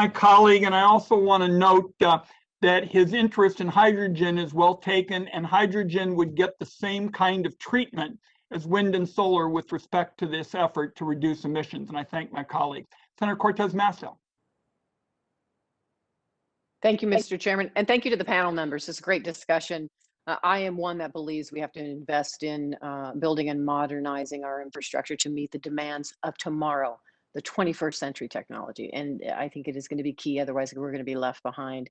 my colleague, and I also want to note that his interest in hydrogen is well taken, and hydrogen would get the same kind of treatment as wind and solar with respect to this effort to reduce emissions. And I thank my colleague. Senator Cortez Masto. Thank you, Mr. Chairman, and thank you to the panel members. It's a great discussion. I am one that believes we have to invest in building and modernizing our infrastructure to meet the demands of tomorrow, the 21st century technology. And I think it is going to be key. Otherwise, we're going to be left behind.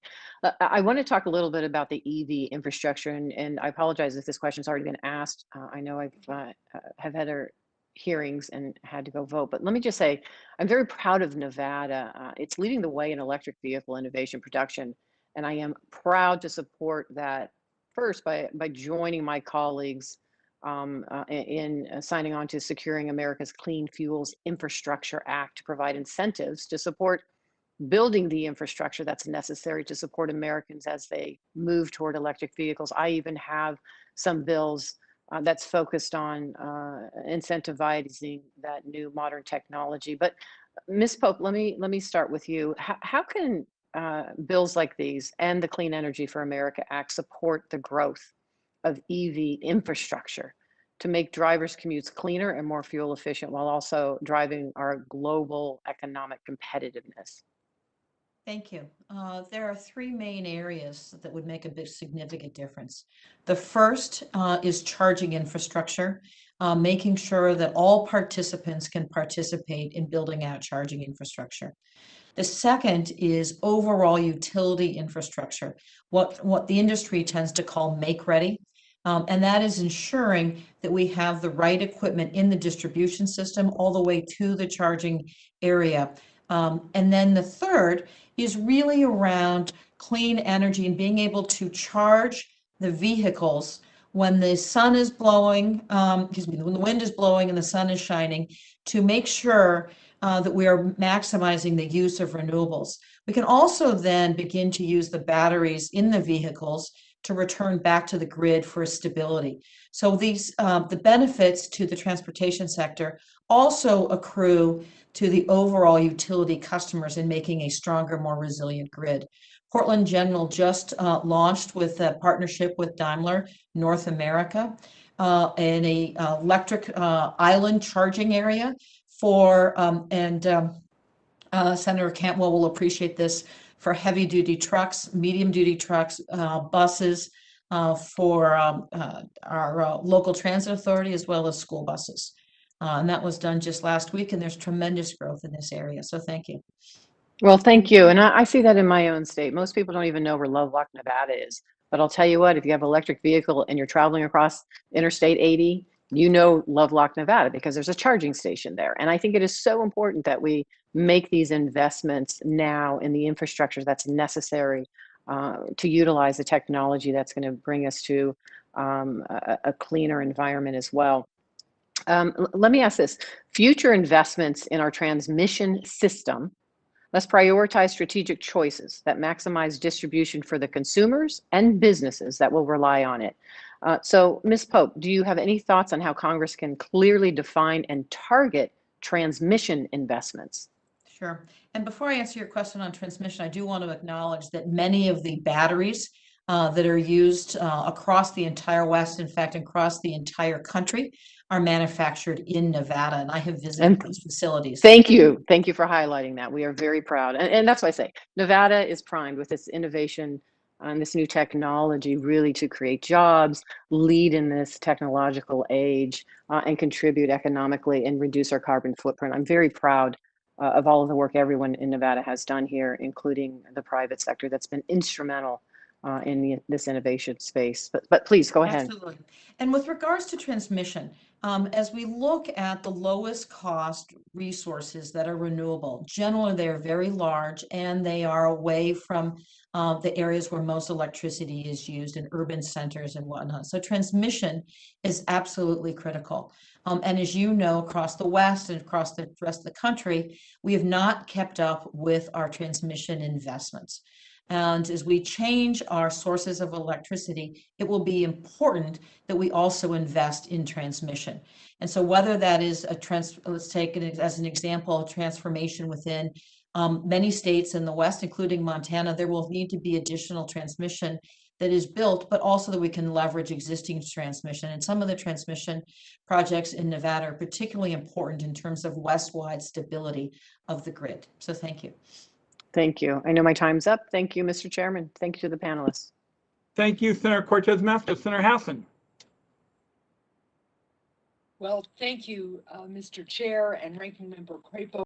I want to talk a little bit about the EV infrastructure. And I apologize if this question's already been asked. I know have had our hearings and had to go vote. But let me just say, I'm very proud of Nevada. It's leading the way in electric vehicle innovation production. And I am proud to support that first by joining my colleagues in signing on to Securing America's Clean Fuels Infrastructure Act to provide incentives to support building the infrastructure that's necessary to support Americans as they move toward electric vehicles. I even have some bills that's focused on incentivizing that new modern technology. But Ms. Pope, let me start with you. How can bills like these and the Clean Energy for America Act support the growth of EV infrastructure to make drivers' commutes cleaner and more fuel efficient while also driving our global economic competitiveness? Thank you. There are three main areas that would make a big significant difference. The first is charging infrastructure, making sure that all participants can participate in building out charging infrastructure. The second is overall utility infrastructure, what the industry tends to call make ready. And that is ensuring that we have the right equipment in the distribution system all the way to the charging area. And then the third is really around clean energy and being able to charge the vehicles when the sun is blowing, when the wind is blowing and the sun is shining, to make sure that we are maximizing the use of renewables. We can also then begin to use the batteries in the vehicles to return back to the grid for stability. So these the benefits to the transportation sector also accrue to the overall utility customers in making a stronger, more resilient grid. Portland General just launched with a partnership with Daimler North America in a electric island charging area for, Senator Cantwell will appreciate this, for heavy duty trucks, medium duty trucks, buses, for our local transit authority, as well as school buses. And that was done just last week, and there's tremendous growth in this area. So thank you. Well, thank you. And I see that in my own state. Most people don't even know where Lovelock, Nevada is. But I'll tell you what, if you have an electric vehicle and you're traveling across Interstate 80, you know Lovelock, Nevada, because there's a charging station there. And I think it is so important that we make these investments now in the infrastructure that's necessary to utilize the technology that's going to bring us to a cleaner environment as well. Let me ask this. Future investments in our transmission system must prioritize strategic choices that maximize distribution for the consumers and businesses that will rely on it. So, Ms. Pope, do you have any thoughts on how Congress can clearly define and target transmission investments? Sure. And before I answer your question on transmission, I do want to acknowledge that many of the batteries that are used across the entire West, in fact, across the entire country, are manufactured in Nevada. And I have visited those facilities. Thank you. Thank you for highlighting that. We are very proud. And that's why I say Nevada is primed with this innovation and this new technology really to create jobs, lead in this technological age, and contribute economically and reduce our carbon footprint. I'm very proud of all of the work everyone in Nevada has done here, including the private sector that's been instrumental in this innovation space. But please go ahead. Absolutely. And with regards to transmission, as we look at the lowest cost resources that are renewable, generally they are very large and they are away from the areas where most electricity is used in urban centers and whatnot. So transmission is absolutely critical. And as you know, across the West and across the rest of the country, we have not kept up with our transmission investments. And as we change our sources of electricity, it will be important that we also invest in transmission. And so whether that is let's take it as an example, a transformation within Many states in the West, including Montana, there will need to be additional transmission that is built, but also that we can leverage existing transmission. And some of the transmission projects in Nevada are particularly important in terms of west-wide stability of the grid. So thank you. Thank you. I know my time's up. Thank you, Mr. Chairman. Thank you to the panelists. Thank you, Senator Cortez Masto. Senator Hassan. Well, thank you, Mr. Chair and Ranking Member Crapo.